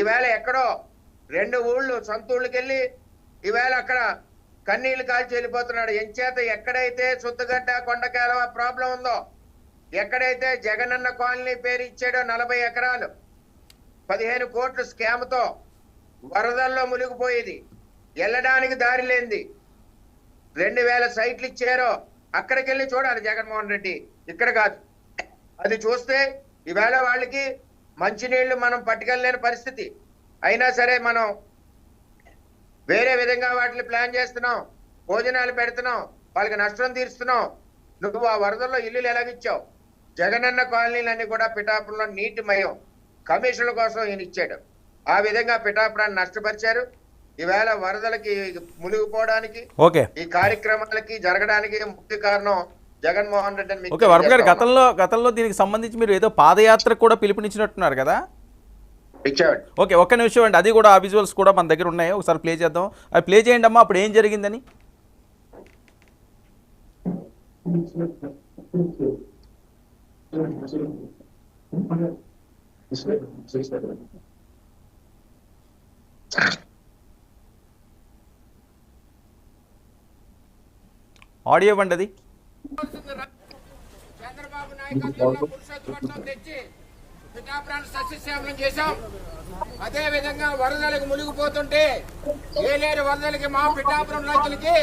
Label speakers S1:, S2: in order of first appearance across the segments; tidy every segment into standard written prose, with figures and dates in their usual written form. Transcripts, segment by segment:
S1: ఈవేళ ఎక్కడో 2 ఊళ్ళు సొంత ఊళ్ళకెళ్ళి ఈవేళ అక్కడ కన్నీళ్లు కాల్చి వెళ్ళిపోతున్నాడు. ఎంచేత ఎక్కడైతే సుద్దగడ్డ కొండకాలం ప్రాబ్లం ఉందో, ఎక్కడైతే జగనన్న కాలనీ పేరు ఇచ్చాడో 40 ఎకరాలు 15 కోట్ల స్కామ్ తో వరదల్లో మునిగిపోయేది, వెళ్ళడానికి దారి లేనిది 2000 సైట్లు ఇచ్చారో అక్కడికి వెళ్ళి చూడాలి జగన్మోహన్ రెడ్డి, ఇక్కడ కాదు. అది చూస్తే ఈవేళ వాళ్ళకి మంచినీళ్లు మనం పట్టుకెళ్ళలేని పరిస్థితి. అయినా సరే మనం వేరే విధంగా వాటిని ప్లాన్ చేస్తున్నాం, భోజనాలు పెడుతున్నాం, వాళ్ళకి నష్టం తీరుస్తున్నాం. నువ్వు ఆ వరదల్లో ఇల్లులు ఎలాగిచ్చావు? జగనన్న కాలనీలన్నీ కూడా పిఠాపురంలో నీటిమయం కమిషన్ల కోసం ఈయన ఇచ్చాడు. ఆ విధంగా పిఠాపురాన్ని నష్టపరిచారు. ఈవేళ వరదలకి మునిగిపోవడానికి ఈ కార్యక్రమాలకి జరగడానికి ముఖ్య కారణం జగన్మోహన్ రెడ్డి.
S2: ఓకే వర్మ గారు, గతంలో దీనికి సంబంధించి మీరు ఏదో పాదయాత్ర కూడా పిలుపునిచ్చినట్టున్నారు కదా?
S1: ఇచ్చాడు.
S2: ఓకే, ఒక్క నిమిషం అండి, అది కూడా ఆ విజువల్స్ కూడా మన దగ్గర ఉన్నాయి, ఒకసారి ప్లే చేద్దాం. అది ప్లే చేయండి అమ్మా, అప్పుడు ఏం జరిగిందని. ఆడియో ఇవ్వండి అది.
S1: చంద్రబాబు నాయకత్వంలో పురుషోత్తపట్నం తెచ్చి పిఠాపురాన్ని సస్యశ్యామలం చేశాం. అదే విధంగా వరదలకు మునిగిపోతుంటే ఏలేరు వరదలకి మా పిఠాపురం రైతులకి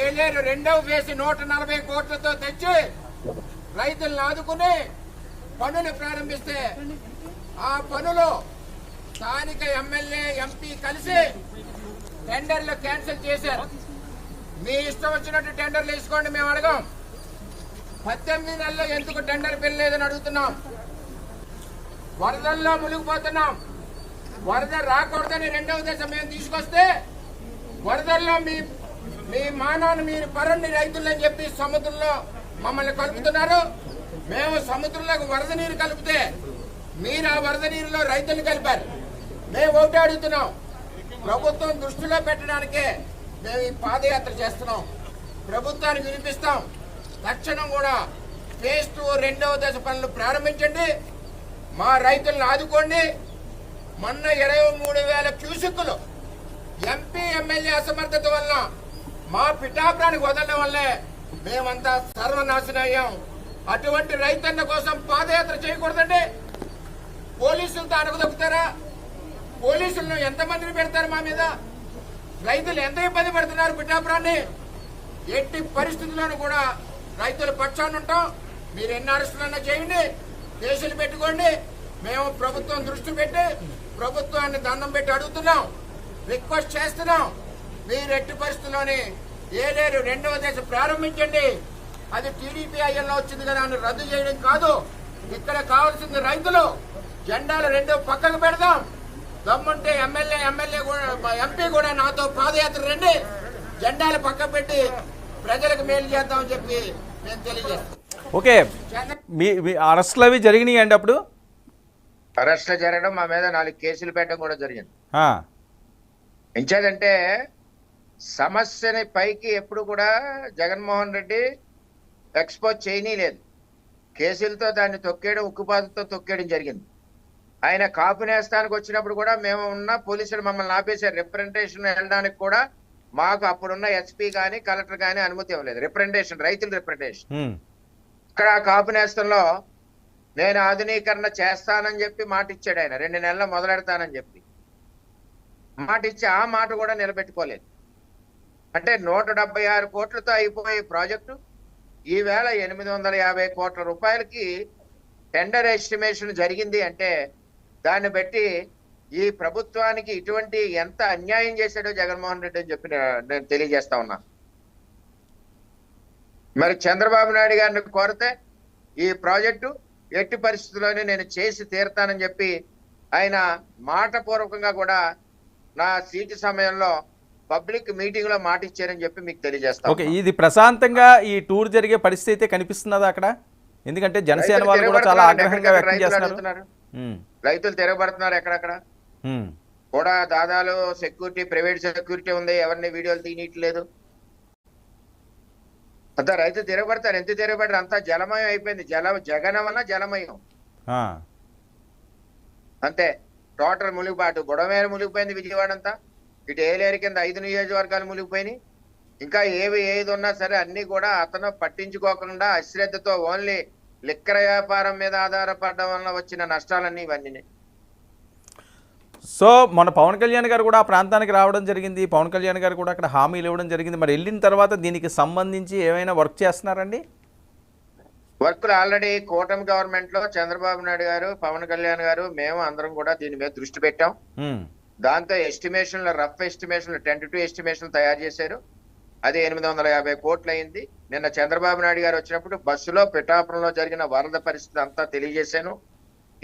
S1: ఏలేరు 2వ ఫేజ్ 140 కోట్లతో తెచ్చి రైతులను ఆదుకుని పనులు ప్రారంభిస్తే ఆ పనులు స్థానిక ఎమ్మెల్యే ఎంపీ కలిసి టెండర్లు క్యాన్సిల్ చేశారు. మీ ఇష్టం వచ్చినట్టు టెండర్లు వేసుకోండి, మేము అడగం. 18 నెలల్లో ఎందుకు టెండర్ పిల్లలేదని అడుగుతున్నాం. వరదల్లో మునిగిపోతున్నాం. వరద రాకూడదని 2వ దశ మేము తీసుకొస్తే వరదల్లో మీ మానవుని మీరు పరండి రైతులని చెప్పి సముద్రంలో మమ్మల్ని కలుపుతున్నారు. మేము సముద్రంలోకి వరద నీరు కలిపితే మీరు ఆ వరద నీరులో రైతులు కలిపారు. మేము ఒకటి అడుగుతున్నాం, ప్రభుత్వం దృష్టిలో పెట్టడానికే మేము ఈ పాదయాత్ర చేస్తున్నాం. ప్రభుత్వానికి వినిపిస్తాం. తక్షణం కూడా ఫేజ్ 2 2వ దశ పనులు ప్రారంభించండి, మా రైతులను ఆదుకోండి. మొన్న 23,000 క్యూసెక్కులు ఎంపీ ఎమ్మెల్యే అసమర్థత వల్ల మా పిఠాపురానికి వదలడం వల్లే మేమంతా సర్వనాశనం అయ్యాం. అటువంటి రైతన్న కోసం పాదయాత్ర చేయకూడదండి. పోలీసులతో అడగదొక్కుతారా? పోలీసులను ఎంతమందిని పెడతారు మా మీద? రైతులు ఎంత ఇబ్బంది పడుతున్నారు పిఠాపురాన్ని. ఎట్టి పరిస్థితుల్లోనూ కూడా రైతుల పక్షాన ఉంటాం. మీరు ఎన్ని అరెస్టులన్నా చేయండి, కేసులు పెట్టుకోండి. మేము ప్రభుత్వం దృష్టి పెట్టి ప్రభుత్వాన్ని దండం పెట్టి అడుగుతున్నాం, రిక్వెస్ట్ చేస్తున్నాం. మీరు ఎట్టి పరిస్థితుల్లోని ఏలేరు 2వ దశ ప్రారంభించండి. అది టీడీపీ అయ్యల్లో వచ్చింది కదా అని రద్దు చేయడం కాదు. ఇక్కడ కావాల్సింది రైతులు. జెండాలు 2 పక్కకు పెడదాం. దమ్ముంటే ఎమ్మెల్యే కూడా ఎంపీ కూడా నాతో పాదయాత్ర రండి, జెండాలు పక్కకు పెట్టి ప్రజలకు మేలు చేద్దామని చెప్పి నేను తెలియజేస్తాను.
S2: ఓకే, మీ అరెస్టులు అవి జరిగినాయి అండి? అప్పుడు
S1: అరెస్టులు జరగడం, మా మీద 4 కేసులు పెట్టడం కూడా జరిగింది. ఎంచేదంటే సమస్యని పైకి ఎప్పుడు కూడా జగన్మోహన్ రెడ్డి ఎక్స్పోజ్ చేయనీలేదు. కేసులతో దాన్ని తొక్కేయడం, ఉక్కుపాతతో తొక్కేయడం జరిగింది. ఆయన కాపు నేస్తానికి వచ్చినప్పుడు కూడా మేము ఉన్న పోలీసులు మమ్మల్ని ఆపేశారు. రిప్రజెంటేషన్ వెళ్ళడానికి కూడా మాకు అప్పుడున్న ఎస్పీ కానీ కలెక్టర్ కానీ అనుమతి ఇవ్వలేదు. రిప్రజెంటేషన్, రైతుల రిప్రజెంటేషన్. ఇక్కడ కాపు నేస్తంలో నేను ఆధునీకరణ చేస్తానని చెప్పి మాట ఇచ్చాడు ఆయన. 2 నెలల్లో మొదలెడతానని చెప్పి మాట ఇచ్చి ఆ మాట కూడా నిలబెట్టుకోలేదు. అంటే 176 కోట్లతో అయిపోయే ప్రాజెక్టు ఈవేళ 850 కోట్ల రూపాయలకి టెండర్ ఎస్టిమేషన్ జరిగింది. అంటే దాన్ని బట్టి ఈ ప్రభుత్వానికి ఇటువంటి ఎంత అన్యాయం చేశాడో జగన్మోహన్ రెడ్డి అని చెప్పి నేను తెలియజేస్తా ఉన్నా. మరి చంద్రబాబు నాయుడు గారిని కోరితే ఈ ప్రాజెక్టు ఎట్టి పరిస్థితుల్లోనే నేను చేసి తీరుతానని చెప్పి ఆయన మాట పూర్వకంగా కూడా నా సీటు సమయంలో పబ్లిక్ మీటింగ్ లో మాట ఇచ్చారని చెప్పి మీకు తెలియజేస్తాను.
S2: ఓకే, ఇది ప్రశాంతంగా ఈ టూర్ జరిగే పరిస్థితి అయితే కనిపిస్తున్నదా అక్కడ? ఎందుకంటే జనసేన వాళ్ళు కూడా చాలా ఆగ్రహంగా వ్యక్తం చేస్తున్నారు.
S1: రైతులు తిరగబడుతున్నారు ఎక్కడక్కడ కూడా. దాదాలు సెక్యూరిటీ, ప్రైవేట్ సెక్యూరిటీ ఉంది, ఎవరిని వీడియోలు తీయట్లేదు. అంతా రైతులు తిరగబడతారు. ఎంత తిరగబడరు? అంతా జలమయం అయిపోయింది. జగన్ వల్ల జలమయం అంతే. టోటల్ మునిగిపాటు బుడమేరు మునిగిపోయింది, విజయవాడ అంతా. ఇటు ఏలేరు కింద 5 నియోజకవర్గాలు మునిగిపోయినాయి. ఇంకా ఏది ఉన్నా సరే అన్ని కూడా అతను పట్టించుకోకుండా అశ్రద్ధతో ఓన్లీ లిక్కర్ వ్యాపారం మీద ఆధారపడడం వల్ల వచ్చిన నష్టాలన్నీ ఇవన్నీ.
S2: సో మన పవన్ కళ్యాణ్ గారు కూడా ఆ ప్రాంతానికి రావడం జరిగింది. పవన్ కళ్యాణ్ గారు కూడా అక్కడ హామీలు ఇవ్వడం జరిగింది. మరి వెళ్ళిన తర్వాత దీనికి సంబంధించి ఏమైనా వర్క్ చేస్తున్నారండి?
S1: వర్కులు ఆల్రెడీ కూటమి గవర్నమెంట్ లో చంద్రబాబు నాయుడు గారు, పవన్ కళ్యాణ్ గారు, మేము అందరం కూడా దీని మీద దృష్టి పెట్టాం. దాంతో ఎస్టిమేషన్లు, రఫ్ ఎస్టిమేషన్లు, టెంటేటివ్ ఎస్టిమేషన్లు తయారు చేశారు. అది 850 కోట్లు అయింది. నిన్న చంద్రబాబు నాయుడు గారు వచ్చినప్పుడు బస్సులో పిఠాపురంలో జరిగిన వరద పరిస్థితి అంతా తెలియజేశాను.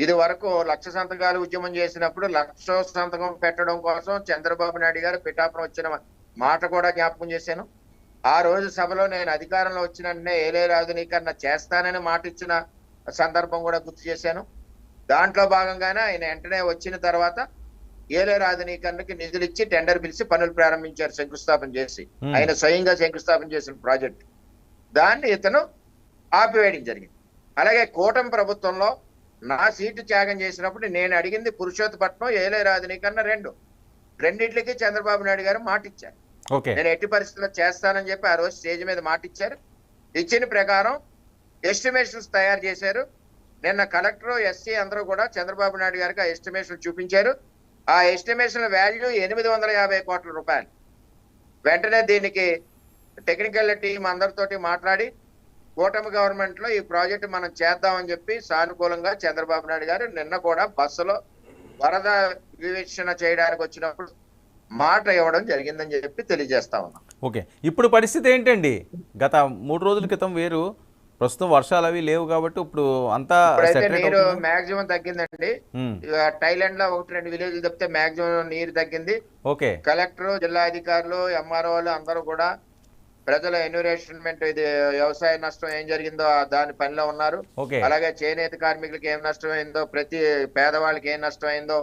S1: ఇది వరకు 1,00,000 సంతకాలు ఉద్యమం చేసినప్పుడు 1,00,000 సంతకం పెట్టడం కోసం చంద్రబాబు నాయుడు గారు పిఠాపురం వచ్చిన మాట కూడా జ్ఞాపకం చేశాను. ఆ రోజు సభలో నేను అధికారంలో వచ్చిన వెంటనే ఏలేరు ఆధునీకరణ చేస్తానని మాట ఇచ్చిన సందర్భం కూడా గుర్తు చేశాను. దాంట్లో భాగంగానే ఆయన వెంటనే వచ్చిన తర్వాత ఏలేరు ఆధునీకరణకి నిధులు ఇచ్చి టెండర్ పిలిచి పనులు ప్రారంభించారు, శంకుస్థాపన చేసి. ఆయన స్వయంగా శంకుస్థాపన చేసిన ప్రాజెక్ట్ దాన్ని ఇతను ఆపివేయడం జరిగింది. అలాగే కూటమి ప్రభుత్వంలో నా సీటు త్యాగం చేసినప్పుడు నేను అడిగింది పురుషోత్తపట్నం, ఏలేరు ఆధునీకరణ రెండింటికి చంద్రబాబు నాయుడు గారు మాట ఇచ్చారు. నేను ఎట్టి పరిస్థితుల్లో చేస్తానని చెప్పి ఆ రోజు స్టేజ్ మీద మాట ఇచ్చారు. ఇచ్చిన ప్రకారం ఎస్టిమేషన్స్ తయారు చేశారు. నిన్న కలెక్టర్, ఎస్సీ అందరూ కూడా చంద్రబాబు నాయుడు గారికి ఆ ఎస్టిమేషన్ చూపించారు. ఆ ఎస్టిమేషన్ వాల్యూ 850 కోట్ల రూపాయలు. వెంటనే దీనికి టెక్నికల్ టీం అందరితోటి మాట్లాడి కూటమి గవర్నమెంట్ లో ఈ ప్రాజెక్టు మనం చేద్దామని చెప్పి సానుకూలంగా చంద్రబాబు నాయుడు గారు నిన్న కూడా బస్సులో వరద వివేచన చేయడానికి వచ్చినప్పుడు మాట ఇవ్వడం జరిగిందని చెప్పి తెలియజేస్తా ఉన్నాం.
S2: ఓకే, ఇప్పుడు పరిస్థితి ఏంటండి? గత 3 రోజుల క్రితం వేరు, ప్రస్తుతం వర్షాలు అవి లేవు కాబట్టి ఇప్పుడు అంతా
S1: నీరు మాక్సిమం తగ్గిందండి. థాయిలాండ్ లో 1-2 విలేజ్లు తప్పితే మాక్సిమం నీరు తగ్గింది.
S2: ఓకే,
S1: కలెక్టర్, జిల్లా అధికారులు, ఎంఆర్ఓలు అందరూ కూడా ప్రజల ఎన్విరాన్మెంట్, ఇది వ్యవసాయ నష్టం ఏం జరిగిందో దాని పనిలో ఉన్నారు. అలాగే చేనేత కార్మికులకి ఏం నష్టం అయిందో, ప్రతి పేదవాళ్ళకి ఏం నష్టం అయిందో,